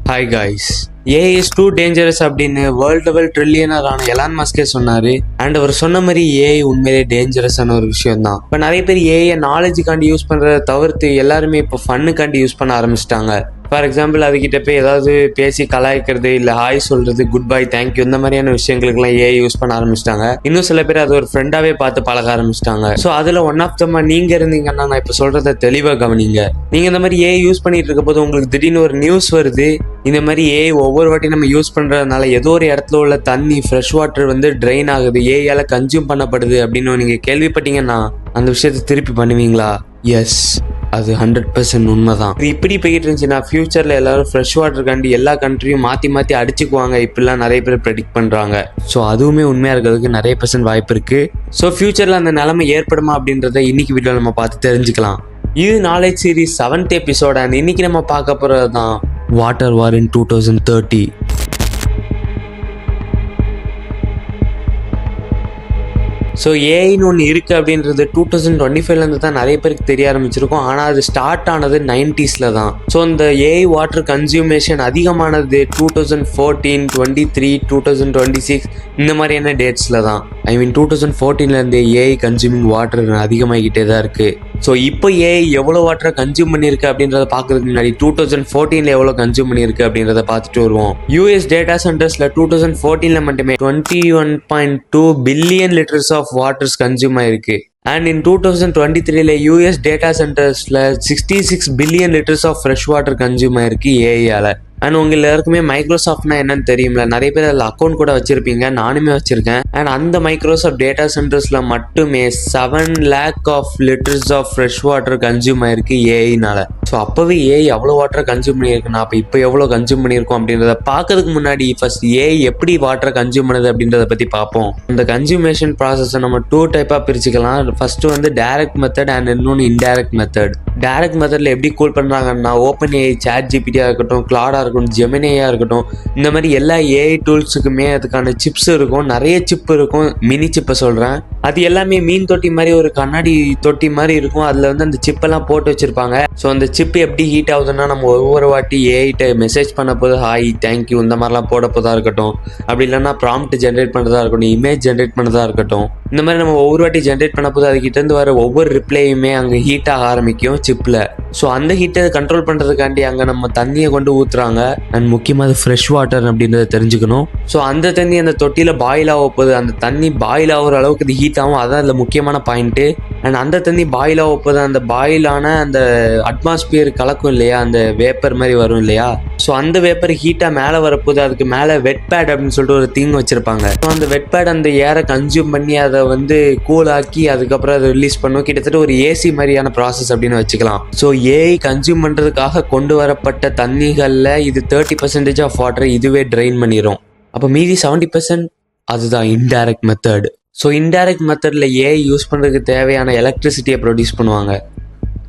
Hi guys, AI is too dangerous அப்படின்னு world level ட்ரில்லியனரான Elon மஸ்கே சொன்னாரு. அண்ட் அவர் சொன்ன மாதிரி ஏஐ உண்மையிலே டேஞ்சரஸான ஒரு விஷயம் தான். இப்போ நிறைய பேர் ஏஐ நாலேஜுக்காண்டி யூஸ் பண்றதை தவிர்த்து எல்லாருமே இப்போ ஃபன்னுக்காண்டி யூஸ் பண்ண ஆரம்பிச்சிட்டாங்க. ஃபார் எக்ஸாம்பிள், அதுக்கிட்ட போய் ஏதாவது பேசி கலாய்க்கிறது, இல்லை ஹாய் சொல்றது, குட் பை, தேங்க்யூ, இந்த மாதிரியான விஷயங்களுக்குலாம் ஏஐ யூஸ் பண்ண ஆரம்பிச்சிட்டாங்க. இன்னும் சில பேர் அது ஒரு ஃப்ரெண்டாவே பார்த்து பழக ஆரம்பிச்சிட்டாங்க. ஸோ அதில் ஒன் ஆஃப் த நீங்க இருந்தீங்கன்னா நான் இப்போ சொல்றதை தெளிவாக கவனிங்க. நீங்க இந்த மாதிரி ஏஐ யூஸ் பண்ணிட்டு இருக்க போது உங்களுக்கு திடீர்னு ஒரு நியூஸ் வருது, இந்த மாதிரி ஏஐ ஒவ்வொரு வாட்டி நம்ம யூஸ் பண்றதுனால ஏதோ ஒரு இடத்துல உள்ள தண்ணி, ஃப்ரெஷ் வாட்டர் வந்து ட்ரெயின் ஆகுது, ஏஐயால கன்சியூம் பண்ணப்படுது அப்படின்னு நீங்க கேள்விப்பட்டீங்கன்னா அந்த விஷயத்தை திருப்பி பண்ணுவீங்களா? எஸ், அது 100% உண்மைதான். இது இப்படி போயிட்டு இருந்துச்சுன்னா ஃபியூச்சர்ல எல்லாரும் ஃப்ரெஷ் வாட்டர் காண்டி எல்லா கண்ட்ரியும் மாத்தி அடிச்சுக்குவாங்க, இப்படிலாம் நிறைய பேர் ப்ரெடிக்ட் பண்றாங்க. ஸோ அதுவுமே உண்மையா இருக்கிறதுக்கு நிறைய % வாய்ப்பு இருக்கு. ஸோ ஃபியூச்சர்ல அந்த நிலைமை ஏற்படுமா அப்படின்றத இன்னைக்கு வீடியோ நம்ம பார்த்து தெரிஞ்சுக்கலாம். இது knowledge series 7th episode. And இன்னைக்கு நம்ம பார்க்க போறது தான் வாட்டர் வார் இன் 2030. ஸோ ஏஐன்னு ஒன்று இருக்குது அப்படின்றது 2025 தான் நிறைய பேருக்கு தெரிய ஆரம்பிச்சிருக்கும். ஆனால் அது ஸ்டார்ட் ஆனது 90s தான். ஸோ இந்த ஏஐ வாட்டர் கன்சியூமேஷன் அதிகமானது 2014, 23, 2026 இந்த மாதிரியான டேட்ஸில் தான். ஐ மீன் 2014 ஏஐ கன்சியூமிங் வாட்டர் அதிகமாகிக்கிட்டே தான் இருக்குது. ஸோ இப்போ ஏஐ எவ்வளோ வாட்டரை கன்சியூம் பண்ணியிருக்கு அப்படின்றத பார்க்கறதுக்கு முன்னாடி 2014 எவ்வளோ கன்சியூம் பண்ணியிருக்கு அப்படின்றத பார்த்துட்டு வருவோம். யூஎஸ் டேட்டா சென்டர்ஸில் 2014 மட்டுமே 21.2 billion litres of waters consume ஆயிருக்கு. அண்ட் இன் 2023 யூஎஸ் டேட்டா சென்டர்ஸில் 66 billion litres of fresh water consume ஆயிருக்கு ஏஐயால். அண்ட் உங்க எல்லாருக்குமே மைக்ரோசாஃப்ட்னா என்னன்னு தெரியும்ல, நிறைய பேர் அதில் அக்கௌண்ட் கூட வச்சிருப்பீங்க, நானுமே வச்சிருக்கேன். அண்ட் அந்த மைக்ரோசாஃப்ட் டேட்டா சென்டர்ஸ்ல மட்டுமே 7 lakh of litres of fresh water consume ஆயிருக்கு ஏஐனால. ஸோ அப்பவே ஏஐ எவ்வளோ வாட்டரை கன்சியூம் பண்ணியிருக்குன்னா அப்போ இப்போ எவ்வளோ கன்சியூம் பண்ணியிருக்கோம் அப்படின்றத பார்க்கறதுக்கு முன்னாடி ஃபர்ஸ்ட் ஏஐ எப்படி வாட்டரை கன்சியூம் பண்ணுது அப்படின்றத பற்றி பார்ப்போம். இந்த கன்சியூமேஷன் ப்ராசஸை நம்ம 2 டைப்பாக பிரிச்சுக்கலாம். ஃபர்ஸ்ட் வந்து டைரக்ட் மெத்தட் அண்ட் இன்னொன்று இன்டைரக்ட் மெத்தட். டைரக்ட் மெத்தடில் எப்படி கூல் பண்ணுறாங்கன்னா, ஓப்பன் ஏஐ, சாட் ஜிபிடியாக இருக்கட்டும், கிளாடா இருக்கட்டும், ஜெமினியாக இருக்கட்டும், இந்த மாதிரி எல்லா ஏஐ டூல்ஸுக்குமே அதுக்கான சிப்ஸ் இருக்கும். நிறைய சிப் இருக்கும். மினி சிப்பை சொல்கிறேன். அது எல்லாமே மீன் தொட்டி மாதிரி ஒரு கண்ணாடி தொட்டி மாதிரி இருக்கும். அதில் வந்து அந்த சிப்பெல்லாம் போட்டு வச்சுருப்பாங்க. ஸோ அந்த சிப் எப்படி ஹீட் ஆகுதுன்னா, நம்ம ஒவ்வொரு வாட்டி ஏஐட்ட மெசேஜ் பண்ண போது ஹாய், தேங்க்யூ இந்த மாதிரிலாம் போட போதா இருக்கட்டும், அப்படி இல்லைன்னா ப்ராம்ப்ட் ஜென்ரேட் பண்ணுறதா இருக்கட்டும், இமேஜ் ஜென்ரேட் பண்ணுறதா இருக்கட்டும், இந்த மாதிரி நம்ம ஒவ்வொரு வாட்டி ஜென்ரேட் பண்ண போது அதுக்கிட்டேருந்து வர ஒவ்வொரு ரிப்ளையுமே அங்கே ஹீட் ஆக ஆரம்பிக்கும் சிப்பில். ஸோ அந்த ஹீட்டை கண்ட்ரோல் பண்ணுறதுக்காண்டி அங்கே நம்ம தண்ணியை கொண்டு ஊற்றுறாங்க. அண்ட் முக்கியமாக அது ஃப்ரெஷ் வாட்டர் அப்படின்றத தெரிஞ்சுக்கணும். ஸோ அந்த தண்ணி அந்த தொட்டியில் பாயில் ஆக போகுது. அந்த தண்ணி பாயில் ஆகிற அளவுக்கு இது ஹீட் ஆகும். அதான் அதில் முக்கியமான பாயிண்ட்டு. அண்ட் அந்த தண்ணி பாயில் ஆக போகுது. அந்த பாயிலான அந்த அட்மாஸ்பியர் கலக்கும் இல்லையா, அந்த வேப்பர் மாதிரி வரும் இல்லையா. ஸோ அந்த வேப்பர் ஹீட்டாக மேலே வரப்போகுது. அதுக்கு மேலே வெட் பேட் அப்படின்னு சொல்லிட்டு ஒரு திங் வச்சுருப்பாங்க. ஸோ அந்த வெட் பேட் அந்த ஏரை கன்சியூம் பண்ணி அதை வந்து கூல் ஆக்கி அதுக்கப்புறம் அதை ரிலீஸ் பண்ணும். கிட்டத்தட்ட ஒரு ஏசி மாதிரியான ப்ராசஸ் அப்படின்னு வச்சுக்கலாம். ஸோ ஏஐ கன்சியூம் பண்ணுறதுக்காக கொண்டு வரப்பட்ட தண்ணிகளில் இது 30% ஆஃப் வாட்டரை இதுவே ட்ரெயின் பண்ணிடும். அப்போ மீதி 70% அதுதான் இன்டைரக்ட் மெத்தட். ஸோ இன்டைரக்ட் மெத்தடில் ஏஐ யூஸ் பண்ணுறதுக்கு தேவையான எலக்ட்ரிசிட்டியை ப்ரொடியூஸ் பண்ணுவாங்க.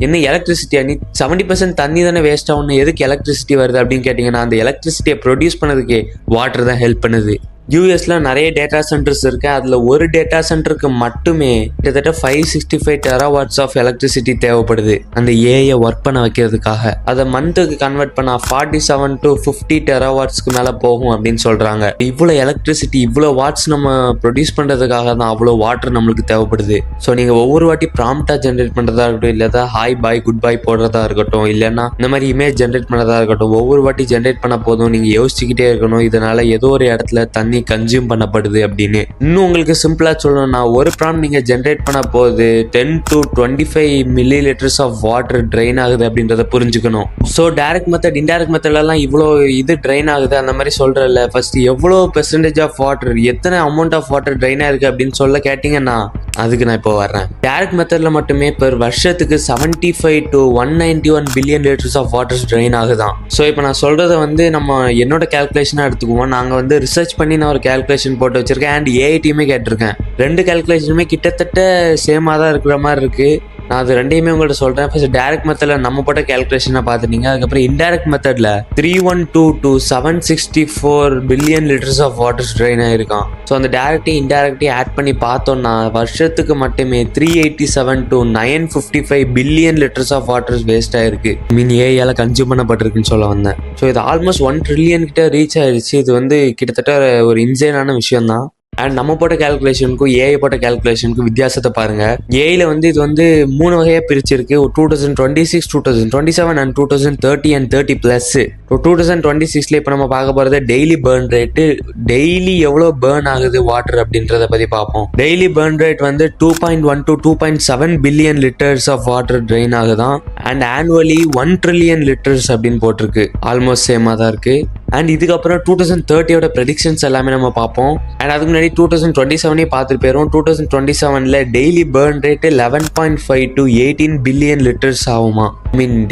என்ன எலக்ட்ரிசிட்டியா? நீ 70% தண்ணி தானே வேஸ்ட் ஆகணும், எதுக்கு எலக்ட்ரிசிட்டி வருது அப்படின்னு கேட்டிங்கன்னா, அந்த எலக்ட்ரிசிட்டியை ப்ரொடியூஸ் பண்ணதுக்கு வாட்டர் தான் ஹெல்ப் பண்ணுது. யூஎஸ்ல நிறைய டேட்டா சென்டர்ஸ் இருக்கு. அதில் ஒரு டேட்டா சென்டருக்கு மட்டுமே கிட்டத்தட்ட 565 டெராவாட்ஸ் ஆஃப் எலக்ட்ரிசிட்டி தேவைப்படுது அந்த ஏஐ ஒர்க் பண்ண வைக்கிறதுக்காக. அதை மந்த்துக்கு கன்வெர்ட் பண்ணா 47 to 50 டெராவாட்ஸ்க்கு மேலே போகும் அப்படின்னு சொல்றாங்க. இவ்வளோ எலக்ட்ரிசிட்டி, இவ்வளோ வாட்ஸ் நம்ம ப்ரொடியூஸ் பண்ணுறதுக்காக தான் அவ்வளோ வாட்டர் நம்மளுக்கு தேவைப்படுது. ஸோ நீங்கள் ஒவ்வொரு வாட்டி ப்ராம்ப்டாக ஜென்ரேட் பண்ணுறதா இருக்கட்டும், இல்லை ஹாய் பாய் குட் பை போடுறதா இருக்கட்டும், இல்லைன்னா இந்த மாதிரி இமேஜ் ஜென்ரேட் பண்ணுறதா இருக்கட்டும், ஒவ்வொரு வாட்டி ஜென்ரேட் பண்ண போதும் நீங்கள் யோசிச்சுக்கிட்டே இருக்கணும், இதனால ஏதோ ஒரு இடத்துல தண்ணி கன்சியூம் பண்ணப்படுது அப்படின்னு. இன்னும் உங்களுக்கு சிம்பிளா சொல்லணும்னா, ஒரு ப்ராம்ப்ட் நீங்க ஜென்ரேட் பண்ண போது 10 to 25 millilitres of water train ஆகுது அப்படின்றத புரிஞ்சுக்கணும். ஸோ டைரக்ட் மெத்தட், இன்டைரக்ட் மெத்தட்லாம் இவ்வளோ இது ட்ரெயின் ஆகுது அந்த மாதிரி சொல்றல, ஃபர்ஸ்ட் எவ்வளோ பெர்சன்டேஜ் ஆஃப் வாட்டர், எத்தனை அமௌண்ட் ஆஃப் வாட்டர் ட்ரெயின் ஆயிருக்கு அப்படின்னு சொல்ல கேட்டீங்கன்னா அதுக்கு நான் இப்போ வர்றேன். டைரக்ட் மெத்தட்ல மட்டுமே பெர் வருஷத்துக்கு 75 to 191 billion litres of water drain ஆகுதான். ஸோ இப்போ நான் சொல்றதை வந்து நம்ம என்னோட கேல்குலேஷனாக எடுத்துக்குவோம். நாங்கள் வந்து ரிசர்ச் பண்ணி நான் ஒரு கேல்குலேஷன் போட்டு வச்சிருக்கேன். அண்ட் ஏஐடியுமே கேட்டிருக்கேன். 2 கேல்குலேஷனுமே கிட்டத்தட்ட சேமாக தான் இருக்கிற மாதிரி இருக்கு. நான் அது ரெண்டையுமே உங்கள்கிட்ட சொல்கிறேன். ஃபர்ஸ்ட் டைரக்ட் மெத்தடில் நம்ம போட்ட கேல்குலேஷனை பார்த்துட்டீங்க. அதுக்கப்புறம் இன்டைரக்ட் மெத்தடில் 312 to 764 billion litres of waters drain ஆகிருக்கான். ஸோ அந்த டைரக்டையும் இன்டைரக்டையும் ஆட் பண்ணி பார்த்தோன்னா வருஷத்துக்கு மட்டுமே 387 to 955 billion litres of waters waste ஆகிருக்கு. மீன் ஏஐயால் கன்சியூம் பண்ணப்பட்டிருக்குன்னு சொல்ல வந்தேன். ஸோ இது ஆல்மோஸ்ட் 1 ட்ரில்லியன் கிட்ட ரீச் ஆயிடுச்சு. இது வந்து கிட்டத்தட்ட ஒரு இன்சேனான விஷயம் தான். அண்ட் நம்ம போட்ட கேல்குலேஷனுக்கும் ஏஐ போட்ட கேல்குலேஷனுக்கும் வித்தியாசத்தை பாருங்க. ஏஐல வந்து இது வந்து 3 வகையாக பிரிச்சிருக்கு. 2026, 2027 அண்ட் 2030 அண்ட் 30+. 2026ல இப்போ நம்ம பார்க்க போகிறது டெய்லி பேர்ன் ரேட்டு. டெய்லி எவ்வளோ பேர்ன் ஆகுது வாட்டர் அப்படின்றத பற்றி பார்ப்போம். டெய்லி பேர்ன் ரேட் வந்து 2.1 to 2.7 billion litres of water drain ஆகுதான். அண்ட் ஆனுவலி 1 ட்ரில்லியன் லிட்டர்ஸ் அப்படின்னு போட்டிருக்கு. ஆல்மோஸ்ட் சேமாக தான் இருக்குது. அண்ட் இதுக்கப்புறம் 2030யோட ப்ரெடிக்ஷன்ஸ் எல்லாமே நம்ம பார்ப்போம். அண்ட் அதுக்கு முன்னாடி 2027 பார்த்துட்டு போயிடும். 2027ல daily burn rate 11.5 to 18 billion litres ஆகுமா.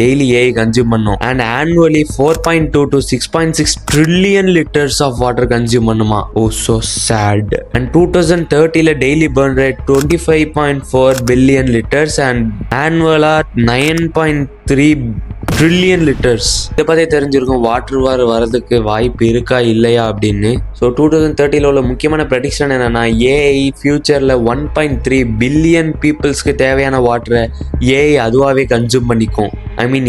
டெய்லி ஏஐ கன்சியூம் பண்ணும். And annually 4.2 to 6.6 trillion litres of water consume பண்ணுமா. Oh so sad. அண்ட் 2030ல daily burn rate 25.4 billion litres and annually 9.3 trillion litres. இதை பற்றி தெரிஞ்சிருக்கும் வாட்டர் வார் வரதுக்கு வாய்ப்பு இருக்கா இல்லையா அப்படின்னு. ஸோ 2030ல உள்ள முக்கியமான ப்ரெடிக்ஷன் என்னன்னா, ஏஐ ஃபியூச்சரில் 1.3 பில்லியன் பீப்புள்ஸ்க்கு தேவையான வாட்டரை ஏஐ அதுவாகவே கன்சியூம் பண்ணிக்கும்.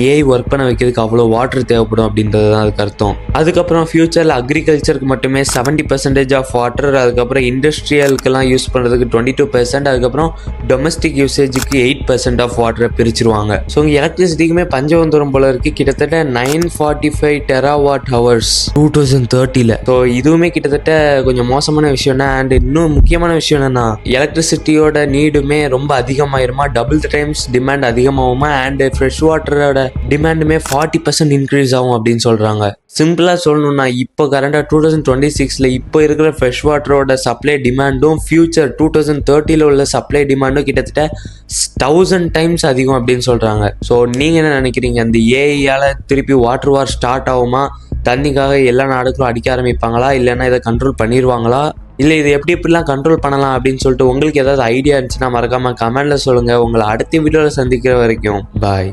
ஏஐ ஒர்க் பண்ண வைக்கிறதுக்கு அவ்வளோ வாட்டர் தேவைப்படும் அப்படின்றது தான் அதுக்கு அர்த்தம். அதுக்கப்புறம் ஃபியூச்சரில் அக்ரிகல்ச்சருக்கு மட்டுமே 70% ஆஃப் வாட்டர், அதுக்கப்புறம் இண்டஸ்ட்ரியலுக்கெல்லாம் யூஸ் பண்ணுறதுக்கு 22%, அதுக்கப்புறம் டொமஸ்டிக் யூசேஜுக்கு 8% ஆஃப் வாட்டரை பிரிச்சிருவாங்க. ஸோ இங்கே எலக்ட்ரிசிட்டிக்குமே பஞ்சம் வந்துடும் போல இருக்கு. கிட்டத்தட்ட 945 டெராவாட் ஹவர்ஸ் 2030ல. ஸோ இதுவுமே கிட்டத்தட்ட கொஞ்சம் மோசமான விஷயம் தான். அண்ட் இன்னும் முக்கியமான விஷயம் என்னன்னா, எலக்ட்ரிசிட்டியோட நீடுமே ரொம்ப அதிகமாயிருமா, டபுள் டைம்ஸ் டிமாண்ட் அதிகமாகுமா. அண்ட் ஃப்ரெஷ் வாட்டரோட டிமாண்டுமே 40% இன்க்ரீஸ் ஆகும் அப்படின்னு சொல்றாங்க. சிம்பிளாக சொல்லணும்னா, இப்போ கரண்டாக 2026ல இப்போ இருக்கிற ஃப்ரெஷ் வாட்டரோட சப்ளை டிமாண்டும் ஃபியூச்சர் 2030ல உள்ள சப்ளை டிமாண்டும் கிட்டத்தட்ட 1000 டைம்ஸ் அதிகம் அப்படின்னு சொல்கிறாங்க. ஸோ நீங்கள் என்ன நினைக்கிறீங்க? அந்த ஏஐயால் திருப்பி வாட்டர் வார் ஸ்டார்ட் ஆகுமா? தண்ணிக்காக எல்லா நாடுகளும் அடிக்க ஆரம்பிப்பாங்களா? இல்லைன்னா இதை கண்ட்ரோல் பண்ணிடுவாங்களா? இல்லை இது எப்படிலாம் கண்ட்ரோல் பண்ணலாம் அப்படின்னு சொல்லிட்டு உங்களுக்கு ஏதாவது ஐடியா இருந்துச்சுன்னா மறக்காமல் கமெண்ட்டில் சொல்லுங்கள். உங்களை அடுத்த வீடியோவில் சந்திக்கிற வரைக்கும் பாய்.